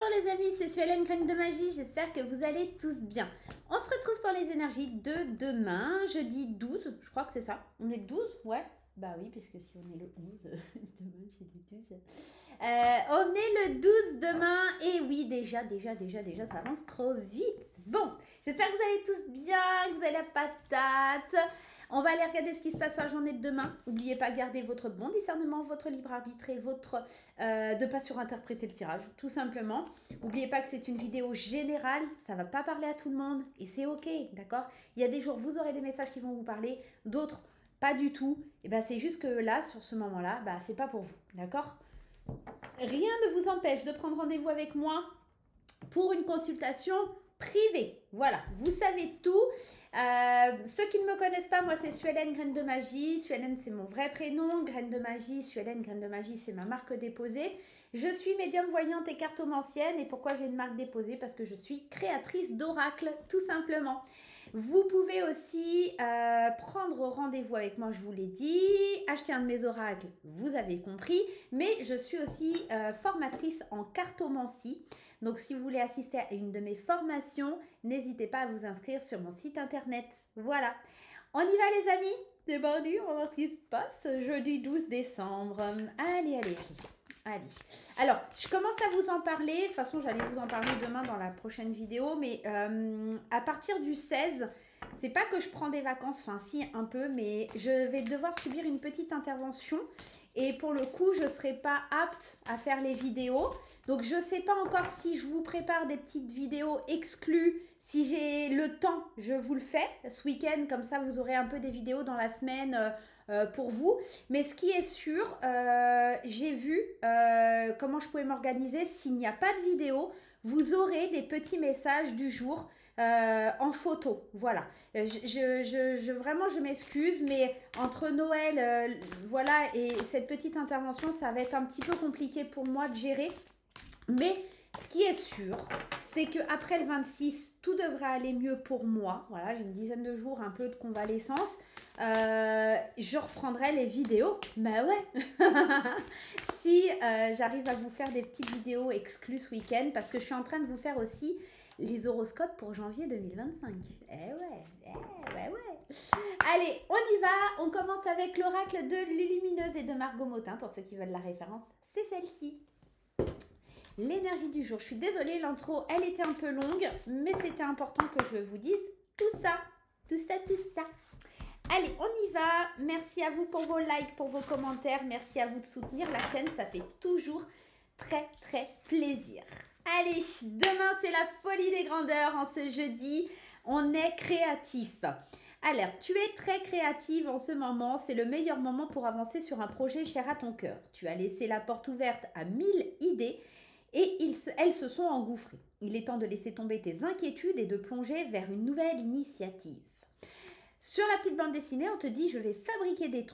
Bonjour les amis, c'est Suelen, Graine de Magie, j'espère que vous allez tous bien. On se retrouve pour les énergies de demain, jeudi 12, je crois que c'est ça. On est le 12, ouais. Bah oui, puisque si on est le 11, demain c'est le 12. On est le 12 demain, et oui, déjà, ça avance trop vite. Bon, j'espère que vous allez tous bien, que vous avez la patate. On va aller regarder ce qui se passe la journée de demain. N'oubliez pas de garder votre bon discernement, votre libre arbitre et votre de pas surinterpréter le tirage, tout simplement. N'oubliez pas que c'est une vidéo générale, ça va pas parler à tout le monde et c'est ok, d'accord? Il y a des jours, vous aurez des messages qui vont vous parler, d'autres pas du tout. Et ben c'est juste que là, sur ce moment-là, bah c'est pas pour vous, d'accord? Rien ne vous empêche de prendre rendez-vous avec moi pour une consultation privée. Voilà, vous savez tout. Ceux qui ne me connaissent pas, moi c'est Suelen, Graine de Magie. Suelen c'est mon vrai prénom, Graine de Magie, Suelen, Graine de Magie c'est ma marque déposée. Je suis médium voyante et cartomancienne. Et pourquoi j'ai une marque déposée? Parce que je suis créatrice d'oracles, tout simplement. Vous pouvez aussi prendre rendez-vous avec moi, je vous l'ai dit, acheter un de mes oracles, vous avez compris, mais je suis aussi formatrice en cartomancie. Donc, si vous voulez assister à une de mes formations, n'hésitez pas à vous inscrire sur mon site internet. Voilà. On y va les amis? C'est parti, on va voir ce qui se passe jeudi 12 décembre. Allez. Alors, je commence à vous en parler. De toute façon, j'allais vous en parler demain dans la prochaine vidéo. Mais à partir du 16, c'est pas que je prends des vacances, enfin si, un peu. Mais je vais devoir subir une petite intervention. Et pour le coup, je ne serai pas apte à faire les vidéos. Donc, je ne sais pas encore si je vous prépare des petites vidéos exclues. Si j'ai le temps, je vous le fais ce week-end. Comme ça, vous aurez un peu des vidéos dans la semaine pour vous. Mais ce qui est sûr, j'ai vu comment je pouvais m'organiser. S'il n'y a pas de vidéo, vous aurez des petits messages du jour en photo. Voilà. Vraiment, je m'excuse, mais entre Noël, voilà, et cette petite intervention, ça va être un petit peu compliqué pour moi de gérer. Mais ce qui est sûr, c'est qu'après le 26, tout devrait aller mieux pour moi. Voilà, j'ai une dizaine de jours, un peu de convalescence. Je reprendrai les vidéos. Bah ouais. Si j'arrive à vous faire des petites vidéos exclues ce week-end, parce que je suis en train de vous faire aussi les horoscopes pour janvier 2025. Ouais. Allez, on y va. On commence avec l'oracle de Lulumineuse et de Margot Motin. Pour ceux qui veulent la référence, c'est celle-ci. L'énergie du jour. Je suis désolée, l'intro, elle était un peu longue, mais c'était important que je vous dise tout ça. Allez, on y va. Merci à vous pour vos likes, pour vos commentaires. Merci à vous de soutenir la chaîne. Ça fait toujours très plaisir. Allez, demain, c'est la folie des grandeurs en ce jeudi. On est créatif. Alors, tu es très créative en ce moment. C'est le meilleur moment pour avancer sur un projet cher à ton cœur. Tu as laissé la porte ouverte à 1000 idées et elles se sont engouffrées. Il est temps de laisser tomber tes inquiétudes et de plonger vers une nouvelle initiative. Sur la petite bande dessinée, on te dit je vais fabriquer des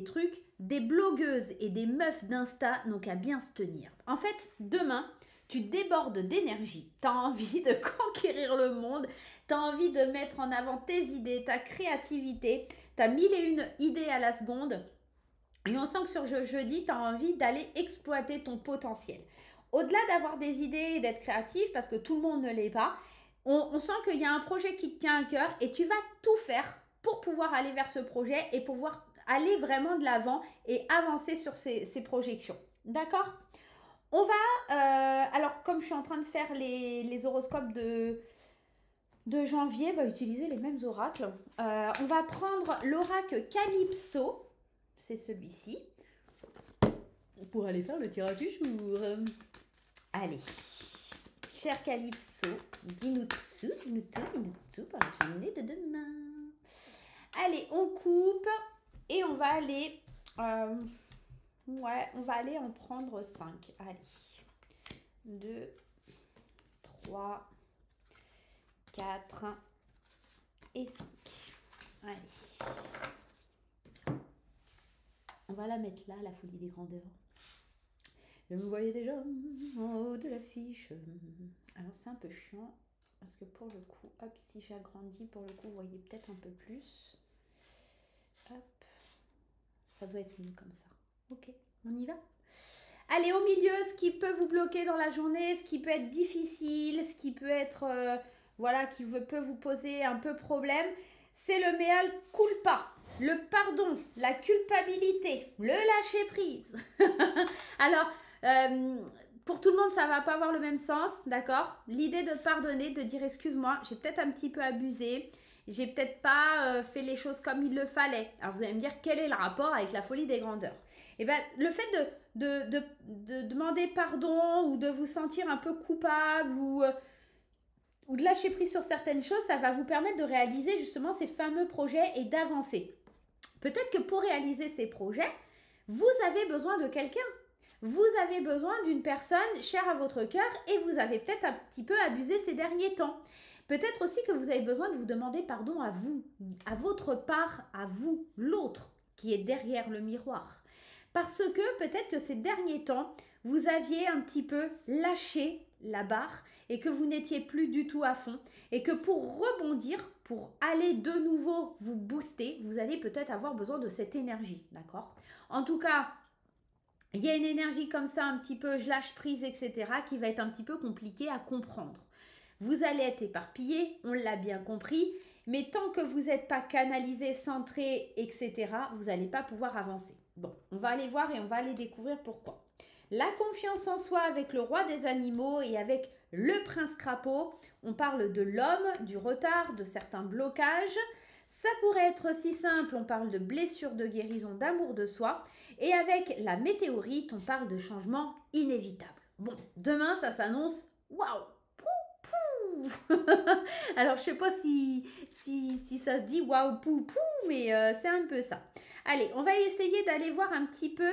trucs, des blogueuses et des meufs d'Insta n'ont qu'à bien se tenir. En fait, demain, tu débordes d'énergie, tu as envie de conquérir le monde, tu as envie de mettre en avant tes idées, ta créativité, tu as 1001 idées à la seconde. Et on sent que sur jeudi, tu as envie d'aller exploiter ton potentiel. Au-delà d'avoir des idées et d'être créatif, parce que tout le monde ne l'est pas, on sent qu'il y a un projet qui te tient à cœur et tu vas tout faire pour pouvoir aller vers ce projet et pouvoir aller vraiment de l'avant et avancer sur ces projections. D'accord ? On va, alors comme je suis en train de faire les horoscopes de janvier, utiliser les mêmes oracles. On va prendre l'oracle Calypso, c'est celui-ci, pour aller faire le tirage du jour. Allez, cher Calypso, dis-nous tout pour la journée de demain. Allez, on coupe et on va aller... on va aller en prendre 5. Allez. 2, 3, 4 et 5. Allez. On va la mettre là, la folie des grandeurs. Je me voyais déjà en haut de l'affiche. Alors c'est un peu chiant parce que pour le coup, hop, si j'agrandis, pour le coup, vous voyez peut-être un peu plus. Hop, ça doit être mieux comme ça. Ok, on y va. Allez, au milieu, ce qui peut vous bloquer dans la journée, ce qui peut être difficile, ce qui peut être, voilà, peut vous poser un peu problème, c'est le mea culpa, le pardon, la culpabilité, le lâcher prise. Alors, pour tout le monde, ça va pas avoir le même sens, d'accord? L'idée de pardonner, de dire excuse-moi, j'ai peut-être un petit peu abusé, j'ai peut-être pas fait les choses comme il le fallait. Alors vous allez me dire quel est le rapport avec la folie des grandeurs? Et bien, le fait de demander pardon ou de vous sentir un peu coupable ou de lâcher prise sur certaines choses, ça va vous permettre de réaliser justement ces fameux projets et d'avancer. Peut-être que pour réaliser ces projets, vous avez besoin de quelqu'un. Vous avez besoin d'une personne chère à votre cœur et vous avez peut-être un petit peu abusé ces derniers temps. Peut-être aussi que vous avez besoin de vous demander pardon à vous, à votre part, à vous, l'autre qui est derrière le miroir. Parce que peut-être que ces derniers temps, vous aviez un petit peu lâché la barre et que vous n'étiez plus du tout à fond et que pour rebondir, pour aller de nouveau vous booster, vous allez peut-être avoir besoin de cette énergie, d'accord? En tout cas, il y a une énergie comme ça, un petit peu je lâche prise, etc., qui va être un petit peu compliquée à comprendre. Vous allez être éparpillé, on l'a bien compris, mais tant que vous n'êtes pas canalisé, centré, etc., vous n'allez pas pouvoir avancer. Bon, on va aller voir et on va aller découvrir pourquoi. La confiance en soi avec le roi des animaux et avec le prince crapaud, on parle de l'homme, du retard, de certains blocages. Ça pourrait être aussi simple, on parle de blessures, de guérison, d'amour de soi. Et avec la météorite, on parle de changements inévitables. Bon, demain, ça s'annonce waouh! Alors, je sais pas si ça se dit waouh pou pou, mais c'est un peu ça. Allez, on va essayer d'aller voir un petit peu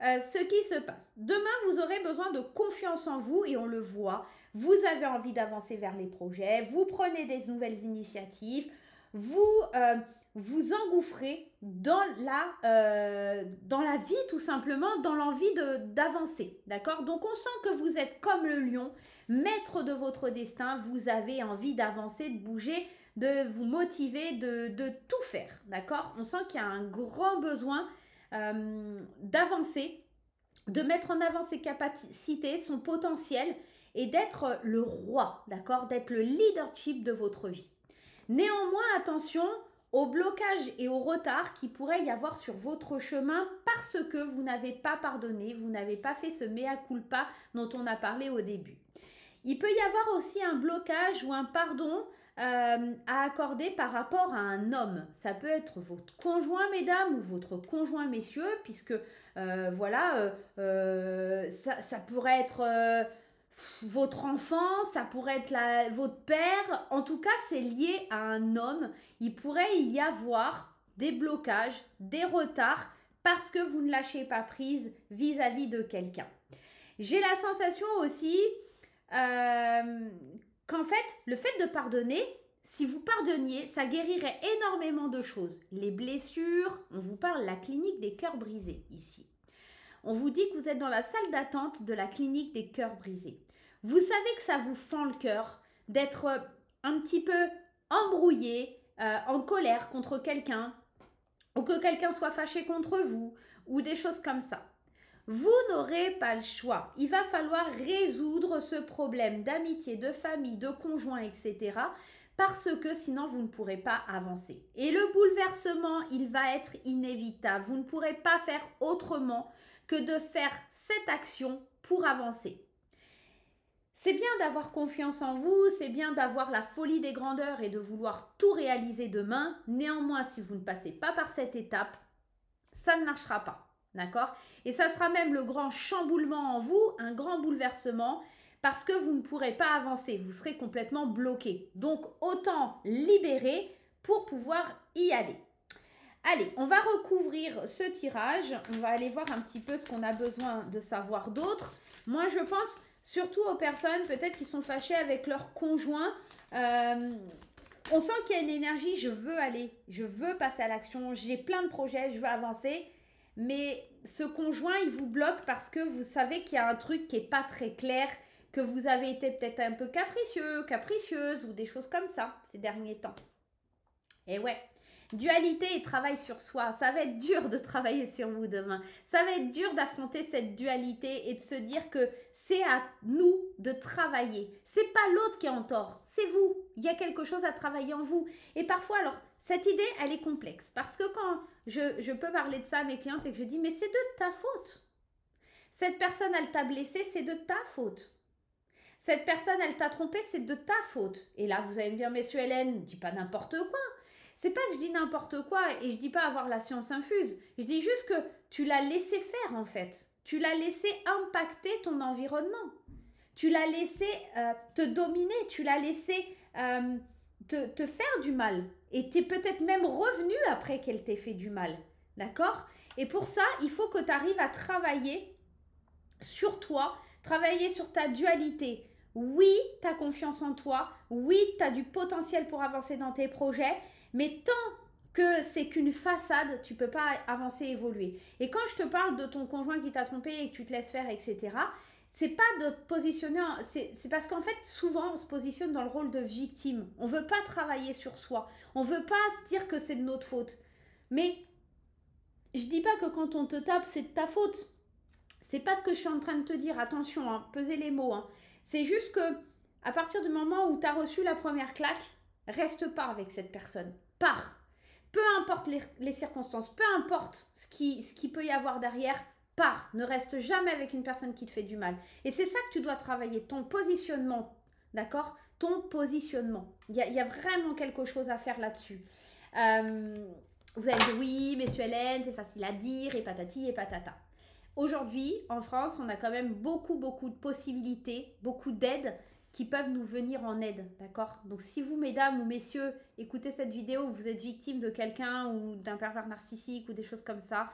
ce qui se passe. Demain, vous aurez besoin de confiance en vous et on le voit. Vous avez envie d'avancer vers les projets, vous prenez des nouvelles initiatives, vous engouffrez dans la vie tout simplement, dans l'envie d'avancer, d'accord? Donc on sent que vous êtes comme le lion, maître de votre destin, vous avez envie d'avancer, de bouger, de vous motiver, de tout faire, d'accord? On sent qu'il y a un grand besoin d'avancer, de mettre en avant ses capacités, son potentiel et d'être le roi, d'accord? D'être le leadership de votre vie. Néanmoins, attention au blocage et au retard qui pourrait y avoir sur votre chemin parce que vous n'avez pas pardonné, vous n'avez pas fait ce mea culpa dont on a parlé au début. Il peut y avoir aussi un blocage ou un pardon à accorder par rapport à un homme. Ça peut être votre conjoint, mesdames, ou votre conjoint, messieurs, puisque voilà, ça pourrait être votre enfant, ça pourrait être votre père. En tout cas, c'est lié à un homme. Il pourrait y avoir des blocages, des retards, parce que vous ne lâchez pas prise vis-à-vis de quelqu'un. J'ai la sensation aussi qu'en fait, le fait de pardonner, si vous pardonniez, ça guérirait énormément de choses. Les blessures, on vous parle de la clinique des cœurs brisés ici. On vous dit que vous êtes dans la salle d'attente de la clinique des cœurs brisés. Vous savez que ça vous fend le cœur d'être un petit peu embrouillé, en colère contre quelqu'un, ou que quelqu'un soit fâché contre vous, ou des choses comme ça. Vous n'aurez pas le choix. Il va falloir résoudre ce problème d'amitié, de famille, de conjoint, etc. Parce que sinon, vous ne pourrez pas avancer. Et le bouleversement, il va être inévitable. Vous ne pourrez pas faire autrement que de faire cette action pour avancer. C'est bien d'avoir confiance en vous, c'est bien d'avoir la folie des grandeurs et de vouloir tout réaliser demain. Néanmoins, si vous ne passez pas par cette étape, ça ne marchera pas. D'accord? Et ça sera même le grand chamboulement en vous, un grand bouleversement, parce que vous ne pourrez pas avancer, vous serez complètement bloqué. Donc, autant libérer pour pouvoir y aller. Allez, on va recouvrir ce tirage. On va aller voir un petit peu ce qu'on a besoin de savoir d'autre. Moi, je pense surtout aux personnes peut-être qui sont fâchées avec leur conjoint. On sent qu'il y a une énergie, je veux aller, je veux passer à l'action, j'ai plein de projets, je veux avancer. Mais ce conjoint, il vous bloque parce que vous savez qu'il y a un truc qui n'est pas très clair, que vous avez été peut-être un peu capricieux, capricieuse ou des choses comme ça ces derniers temps. Et ouais, Dualité et travail sur soi. Ça va être dur de travailler sur vous demain. Ça va être dur d'affronter cette dualité et de se dire que c'est à nous de travailler. C'est pas l'autre qui est en tort, c'est vous. Il y a quelque chose à travailler en vous. Et parfois, alors, cette idée, elle est complexe. Parce que quand je peux parler de ça à mes clientes et que je dis, mais c'est de ta faute. Cette personne, elle t'a blessé, c'est de ta faute. Cette personne, elle t'a trompé, c'est de ta faute. Et là, vous allez me dire, monsieur Hélène, dis pas n'importe quoi. C'est pas que je dis n'importe quoi et je dis pas avoir la science infuse. Je dis juste que tu l'as laissé faire en fait. Tu l'as laissé impacter ton environnement. Tu l'as laissé te dominer. Tu l'as laissé te faire du mal. Et tu es peut-être même revenu après qu'elle t'ait fait du mal. D'accord? Et pour ça, il faut que tu arrives à travailler sur toi, travailler sur ta dualité. Oui, tu as confiance en toi. Oui, tu as du potentiel pour avancer dans tes projets. Mais tant que c'est qu'une façade, tu ne peux pas avancer, évoluer. Et quand je te parle de ton conjoint qui t'a trompé et que tu te laisses faire, etc., c'est pas de te positionner, c'est parce qu'en fait, souvent, on se positionne dans le rôle de victime. On ne veut pas travailler sur soi. On ne veut pas se dire que c'est de notre faute. Mais je ne dis pas que quand on te tape, c'est de ta faute. C'est pas ce que je suis en train de te dire. Attention, hein, pesez les mots. Hein. C'est juste que à partir du moment où tu as reçu la première claque, reste pas avec cette personne. Pars. Peu importe les circonstances, peu importe ce qui peut y avoir derrière, pars. Ne reste jamais avec une personne qui te fait du mal. Et c'est ça que tu dois travailler, ton positionnement. D'accord? Ton positionnement. Il y a vraiment quelque chose à faire là-dessus. Vous allez me dire, oui, messieurs Hélène, c'est facile à dire, et patati et patata. Aujourd'hui, en France, on a quand même beaucoup de possibilités, beaucoup d'aides qui peuvent nous venir en aide, d'accord? Donc si vous, mesdames ou messieurs, écoutez cette vidéo, vous êtes victime de quelqu'un ou d'un pervers narcissique ou des choses comme ça,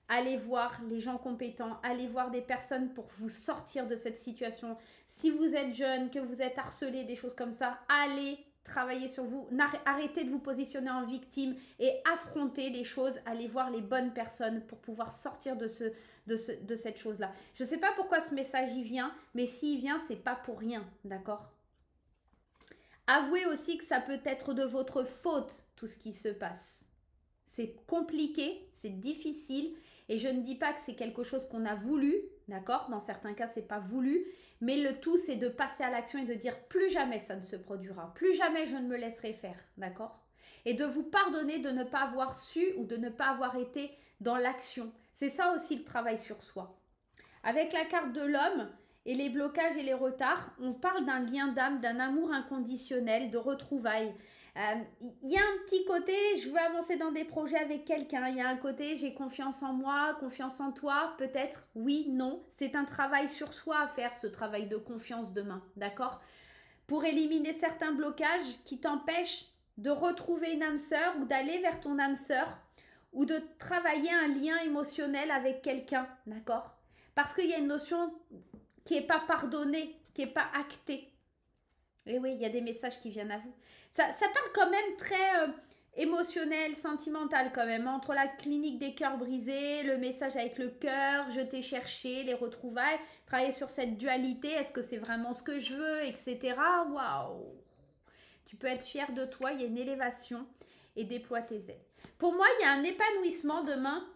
allez voir les gens compétents, allez voir des personnes pour vous sortir de cette situation. Si vous êtes jeune, que vous êtes harcelé, des choses comme ça, allez travailler sur vous, arrêtez de vous positionner en victime et affrontez les choses, allez voir les bonnes personnes pour pouvoir sortir de cette chose-là. Je ne sais pas pourquoi ce message y vient, mais s'il vient, c'est pas pour rien, d'accord? Avouez aussi que ça peut être de votre faute, tout ce qui se passe. C'est compliqué, c'est difficile, et je ne dis pas que c'est quelque chose qu'on a voulu, d'accord? Dans certains cas, c'est pas voulu, mais le tout, c'est de passer à l'action et de dire plus jamais ça ne se produira, plus jamais je ne me laisserai faire, d'accord? Et de vous pardonner de ne pas avoir su ou de ne pas avoir été dans l'action. C'est ça aussi le travail sur soi. Avec la carte de l'homme et les blocages et les retards, on parle d'un lien d'âme, d'un amour inconditionnel, de retrouvailles. Il y a un petit côté, je veux avancer dans des projets avec quelqu'un. Il y a un côté, j'ai confiance en moi, confiance en toi. Peut-être, oui, non. C'est un travail sur soi à faire, ce travail de confiance demain. D'accord? Pour éliminer certains blocages qui t'empêchent de retrouver une âme sœur ou d'aller vers ton âme sœur ou de travailler un lien émotionnel avec quelqu'un. D'accord? Parce qu'il y a une notion qui n'est pas pardonnée, qui n'est pas actée. Et oui, il y a des messages qui viennent à vous. Ça parle quand même très émotionnel, sentimental quand même. Entre la clinique des cœurs brisés, le message avec le cœur, je t'ai cherché, les retrouvailles, travailler sur cette dualité, est-ce que c'est vraiment ce que je veux, etc. Waouh! Tu peux être fier de toi, il y a une élévation et déploie tes ailes. Pour moi, il y a un épanouissement demain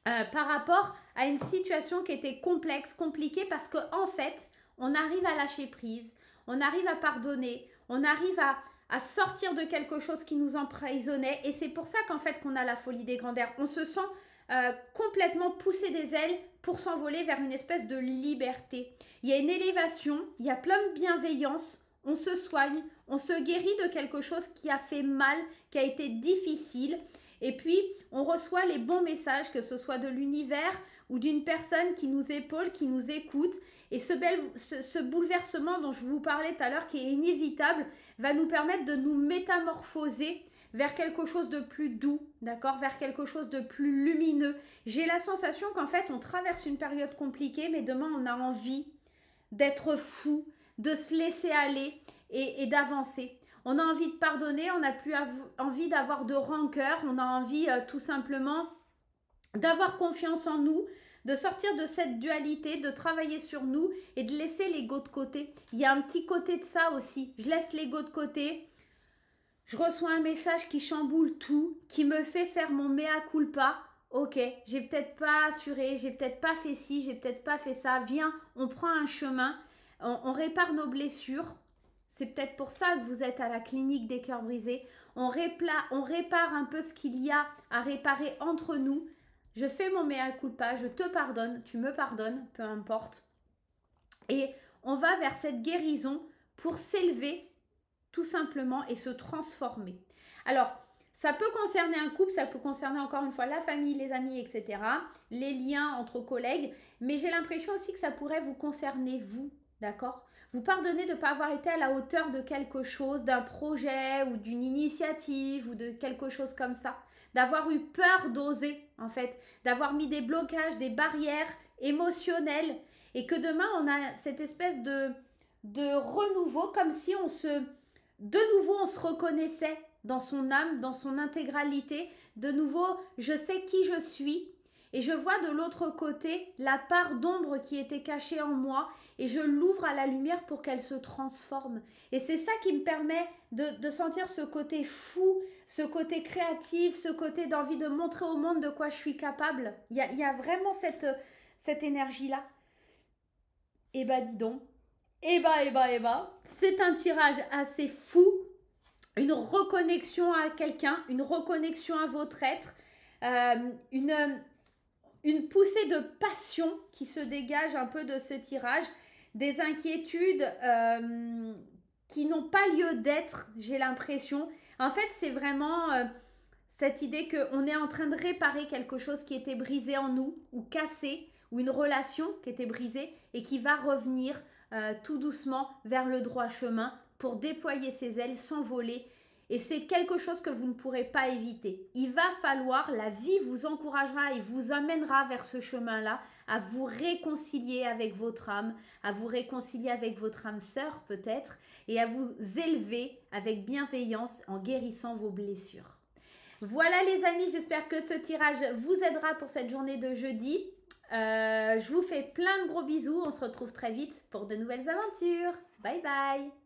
par rapport à une situation qui était complexe, compliquée, parce qu'en fait, on arrive à lâcher prise, on arrive à pardonner, on arrive à sortir de quelque chose qui nous emprisonnait. Et c'est pour ça qu'en fait, qu'on a la folie des grandeurs. On se sent complètement pousser des ailes pour s'envoler vers une espèce de liberté. Il y a une élévation, il y a plein de bienveillance, on se soigne, on se guérit de quelque chose qui a fait mal, qui a été difficile. Et puis, on reçoit les bons messages, que ce soit de l'univers ou d'une personne qui nous épaule, qui nous écoute. Et ce bouleversement dont je vous parlais tout à l'heure, qui est inévitable, va nous permettre de nous métamorphoser vers quelque chose de plus doux, d'accord, vers quelque chose de plus lumineux. J'ai la sensation qu'en fait, on traverse une période compliquée, mais demain, on a envie d'être fou, de se laisser aller et d'avancer. On a envie de pardonner, on n'a plus envie d'avoir de rancœur, on a envie tout simplement d'avoir confiance en nous, de sortir de cette dualité, de travailler sur nous et de laisser l'ego de côté. Il y a un petit côté de ça aussi. Je laisse l'ego de côté. je reçois un message qui chamboule tout, qui me fait faire mon mea culpa. Ok, j'ai peut-être pas assuré, j'ai peut-être pas fait ci, j'ai peut-être pas fait ça. Viens, on prend un chemin, on répare nos blessures. C'est peut-être pour ça que vous êtes à la clinique des cœurs brisés. On répare un peu ce qu'il y a à réparer entre nous. Je fais mon mea culpa, je te pardonne, tu me pardonnes, peu importe. Et on va vers cette guérison pour s'élever tout simplement et se transformer. Alors, ça peut concerner un couple, ça peut concerner encore une fois la famille, les amis, etc., les liens entre collègues, mais j'ai l'impression aussi que ça pourrait vous concerner vous, d'accord? Vous pardonnez de ne pas avoir été à la hauteur de quelque chose, d'un projet ou d'une initiative ou de quelque chose comme ça, d'avoir eu peur d'oser en fait, d'avoir mis des blocages, des barrières émotionnelles et que demain on a cette espèce de renouveau comme si de nouveau on se reconnaissait dans son âme, dans son intégralité. De nouveau, je sais qui je suis et je vois de l'autre côté la part d'ombre qui était cachée en moi et je l'ouvre à la lumière pour qu'elle se transforme. Et c'est ça qui me permet de sentir ce côté fou, ce côté créatif, ce côté d'envie de montrer au monde de quoi je suis capable. Il y a vraiment cette énergie-là. Et bah dis donc, c'est un tirage assez fou, une reconnexion à quelqu'un, une reconnexion à votre être, une poussée de passion qui se dégage un peu de ce tirage, des inquiétudes qui n'ont pas lieu d'être, j'ai l'impression. En fait, c'est vraiment cette idée qu'on est en train de réparer quelque chose qui était brisé en nous, ou cassé, ou une relation qui était brisée et qui va revenir tout doucement vers le droit chemin pour déployer ses ailes, s'envoler. Et c'est quelque chose que vous ne pourrez pas éviter. Il va falloir, la vie vous encouragera et vous amènera vers ce chemin-là, à vous réconcilier avec votre âme, à vous réconcilier avec votre âme sœur peut-être, et à vous élever avec bienveillance en guérissant vos blessures. Voilà les amis, j'espère que ce tirage vous aidera pour cette journée de jeudi. Je vous fais plein de gros bisous, on se retrouve très vite pour de nouvelles aventures. Bye bye!